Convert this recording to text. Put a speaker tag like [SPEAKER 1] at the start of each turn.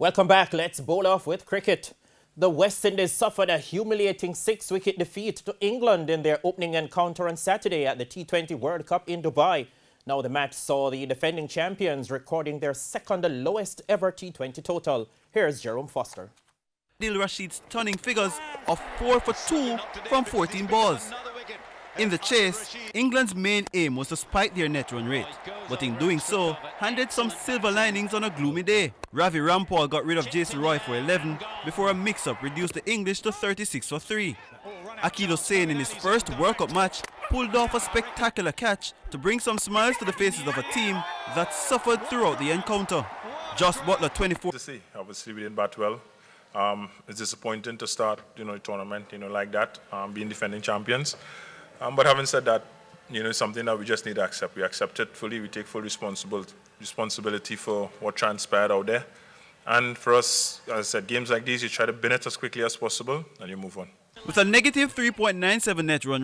[SPEAKER 1] Welcome back. Let's bowl off with cricket. The West Indies suffered a humiliating 6-wicket defeat to England in their opening encounter on Saturday at the T20 World Cup in Dubai. Now the match saw the defending champions recording their second lowest ever T20 total. Here's Jerome Foster.
[SPEAKER 2] Adil Rashid's stunning figures of 4 for 2 from 14 balls. In the chase, England's main aim was to spike their net run rate, but in doing so, handed some silver linings on a gloomy day. Ravi Rampal got rid of Jason Roy for 11 before a mix-up reduced the English to 36 for 3. Akil Hussain in his first World Cup match pulled off a spectacular catch to bring some smiles to the faces of a team that suffered throughout the encounter. Josh Butler, 24.
[SPEAKER 3] Obviously, we didn't bat well. It's disappointing to start, the tournament, like that, being defending champions. But having said that, it's something that we just need to accept. We accept it fully. We take full responsibility for what transpired out there. And for us, as I said, games like these, you try to bin it as quickly as possible and you move on.
[SPEAKER 2] With a negative 3.97 net run